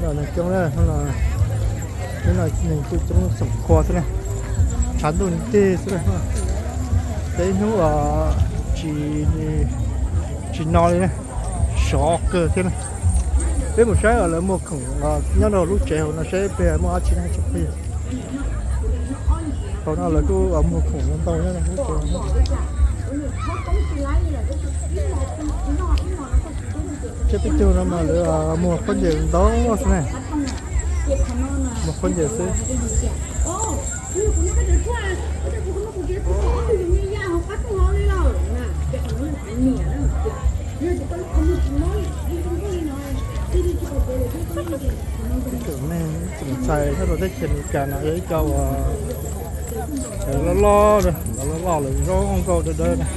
là này trong đây nó là mình cứ trong sòng khoa thế này chán đồ những tê thế này đấy nó ở chỉ nói này sọ cơ thế này đấy một cái là một khổng nhớ đầu lúc trẻ nó sẽ về mua chỉ hai chục bây giờ còn nào là cứ ở một khổng nó to nữa là lúc trẻ cái tích tiêu nó mà là một con gì đó thế này một con gì thế kiểu này chỉnh xàiถ้าเราได้เขียนการอะไรเจ้าlo rồi không có được đây này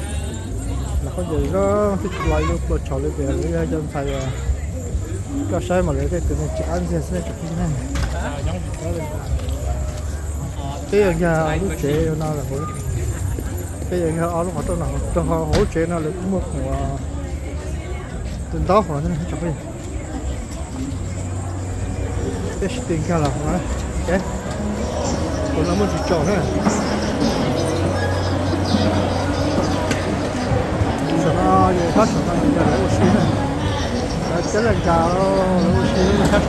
là có gì đó thích lấy lúc bật trò lên về lấy cho thầy cho sai mà lấy cái này chỉ ăn gì sẽ chụp như này cái nhà lúc trẻ nó là hỗ cái nhà ở lúc họ nào cho họ hỗ trợ nó là cũng một tình đó họ nên chụp đi cái tiền kia là họ cái còn nó mới chỉ chọn thôi nó gì hết rồi giờ lấy oxy này cái là chào lấy oxy nó hết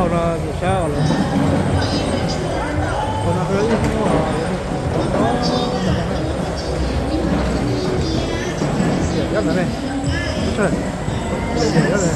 rồi sao rồi còn nó hơi ít nữa rất là này trời rất là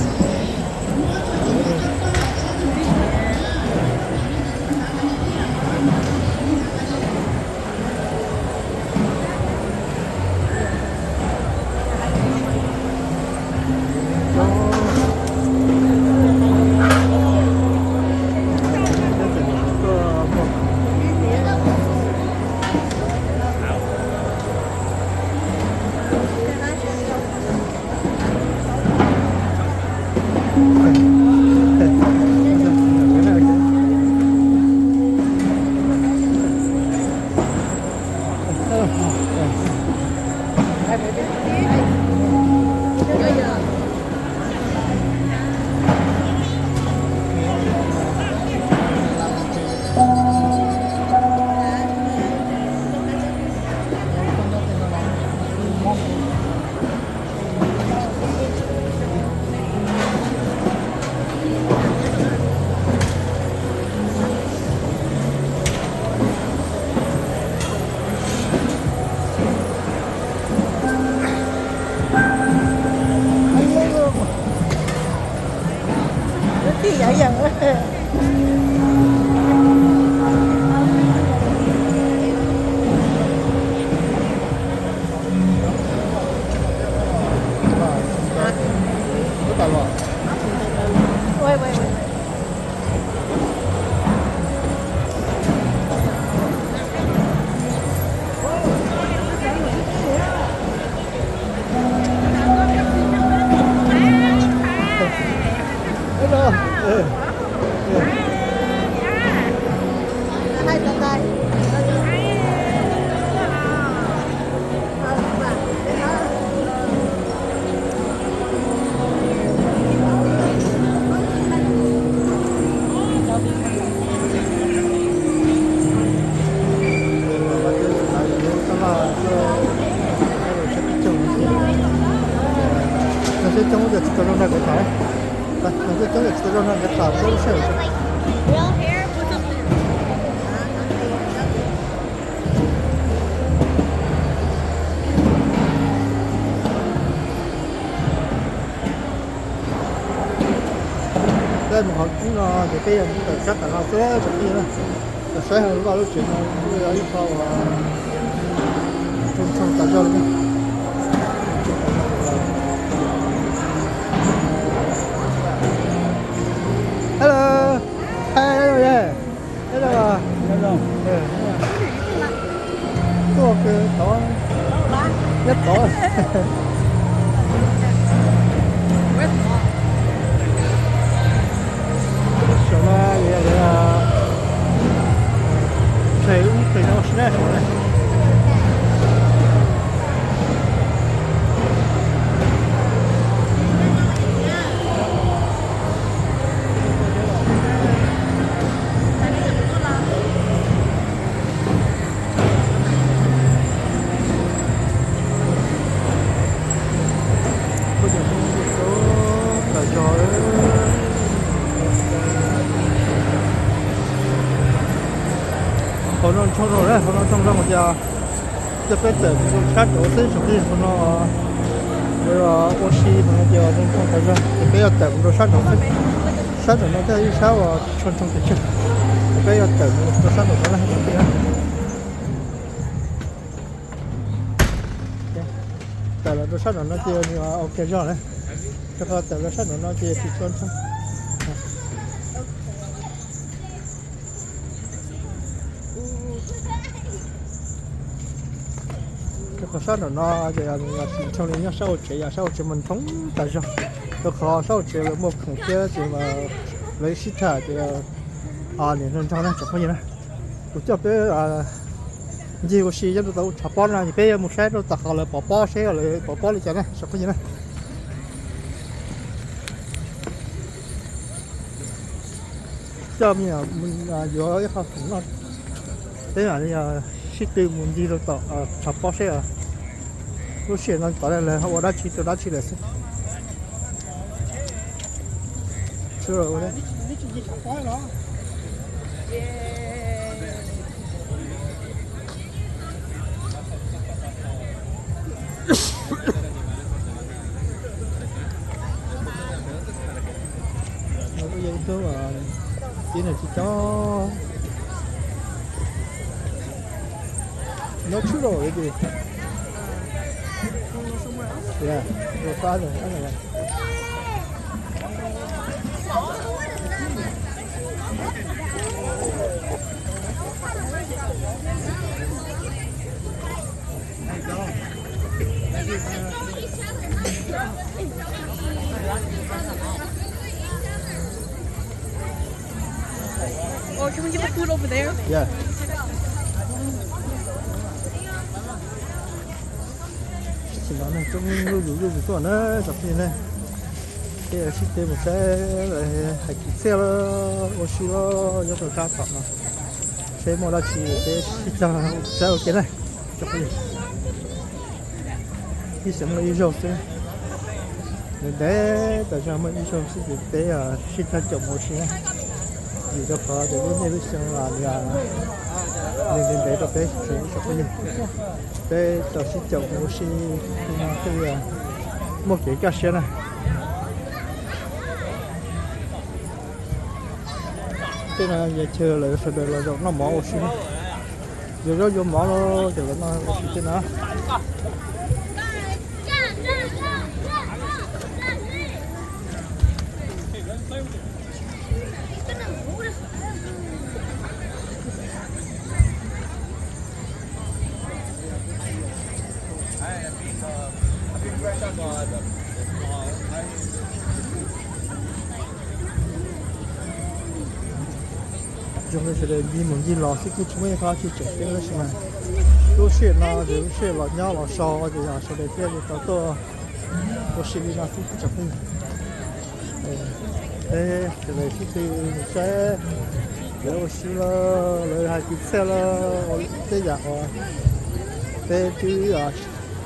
chống được cho nó cái thải, nó chống được cho nó cái thải nó sẽ đây một học cũng thì cái em cũng chắc là nó sẽ cũng như là sẽ hơn bao lúc chuyện nó đi sau trong tại cho luôn. Hello, hello yeah, hello, hello, có cái tỏ nhất tỏ. Sợ là vậy là thấy nó sẽ rồi. họ nó trong rồi đấy họ nó trong ra một giờจะเป็นแต่ชัดโอ้เส้นสุดที่เขาเนาะเวลาโอชีมันจะต้องไปจะไปเอาแต่มันชัดโอ้ชัดโอ้เราจะยิ่งเช้าอ่ะชนตรงที่ไปเอาแต่มันชัดโอ้แล้วให้มันเยอะแต่เราชัดโอ้เราจะนี่ว่าโอเคจ้ะเลยแต่ก็แต่เราชัดโอ้เราจะติดชนทั้งก็ชอบเนาะจะช่วงนี้ยังเศร้าใจเศร้าใจมันท้องแต่จ้ะก็ขอเศร้าใจเลยหมดของเจ้าจะมาเลยสิท่าจะเนี่ยนั่นช่างนั้นจบไม่ยังนะกูจะไปยี่ก็สี่จะตัวชาวบ้านนะไปมุสลิมตัวตะเขาเลยป้อเสียเลยป้อเลยจ้ะนะจบไม่ยังนะเจ้ามีมันอยู่ไอ้ข้าวถุงนั่นแต่เนี่ยสิตีมันยี่ตัวชาวป้อเสียรู้เสียนั่นตอนแรกเลยเขาว่าได้ชีตัวได้ชีเลยสิเชื่อเลยนี่จุดยี่ชาวป้อเหรอnó có dân số mà chỉ là chỉ cho nó chút rồi cái gì yeah rồi qua rồi ăn rồi Oh, can we get the food over there? yeah chỉ nói là trong lưu của nó chọc như này cái là ship một xe là hai chiếc xe ô xí lo do tôi cá tọt mà xe mua là chỉ cái ship cho xe cái này chọc như cái xem là yêu xe để tại sao mới yêu xe để ship cho chồng một xe gì đó có để cái này xem là nên để cho cái chọc như để cho ship chồng một xe cái một cái cá xe này cái này giờ chờ lại sẽ đợi là nó mỏ oxy giờ nó vô mỏ nó chờ nó oxy thế nào chúng tôi sẽ đi một gì lò xí chúng tôi có chỉ chụp cái đó xem này lúc xưa nó rồi lúc xưa là nhau là so thì là sẽ để cái tao to lúc xưa đi là xí chụp đi đây để xí sẽ để lúc xưa là hai chiếc xe là cái dạng cái chứ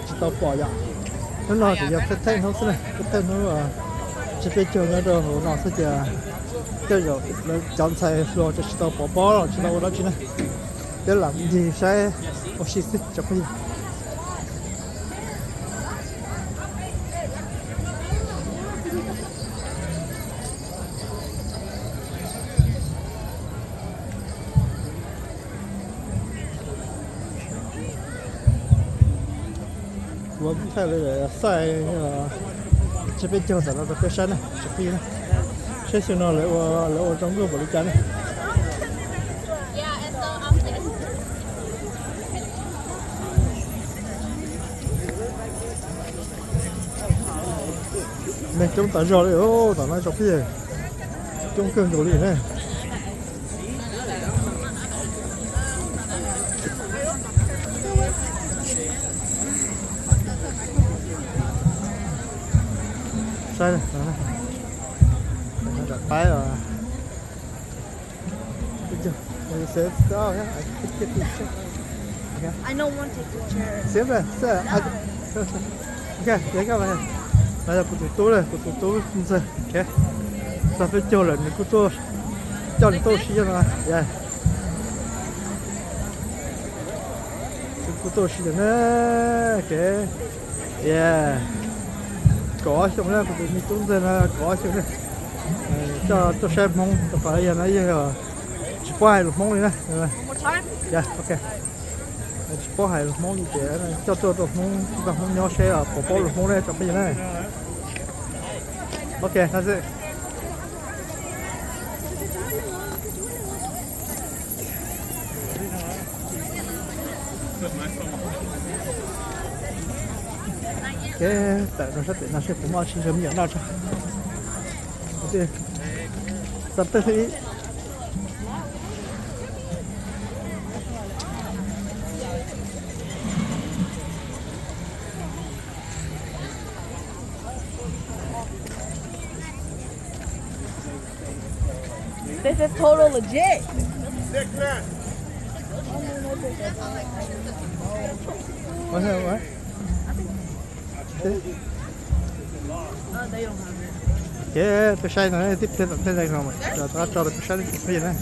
chỉ tao bỏ dạng nó nói thì nhập cái tên không này cái tên nó là chỉ phải chờ nó rồi nó sẽ chờ cái rồi nó chọn xe rồi cho tao bỏ rồi cho tao đó chứ này để làm gì sẽ oxy cho cái gì我们太那个晒那个这边经常那个山呢，这边呢，这些呢来我中国不离家呢。này chúng ta rồi đấy, ô, ta nói chọc cái gì, trong cơn đồ liền này. Sai này, đó này, nó đặt tay rồi, thấy chưa? Đây sẽ có nhá, cái I know one take picture. xếp này, sẽ, ok, đấy các bạn. Đây là của tôi này, của tôi không sao, ok. Sao phải cho lần của tôi, cho tôi xí cho nó, yeah. của tôi xin nữa cái yeah có xong đó của mình chúng ta là có xong đó cho tôi xem mong tôi phải giờ nãy giờ chỉ có hai lục mong này nè One more time. dạ ok chỉ có hai lục mong như thế này cho tôi lục mong chúng ta không nhớ xe ở bộ lục mong này cho bây giờ này ok that's it cái tại nó sẽ cũng ở trên sớm nhận đâu cho ok tập tới khi This is total legit. có thể không thế cái cái sai này tiếp theo này không cho được cái sai cái gì này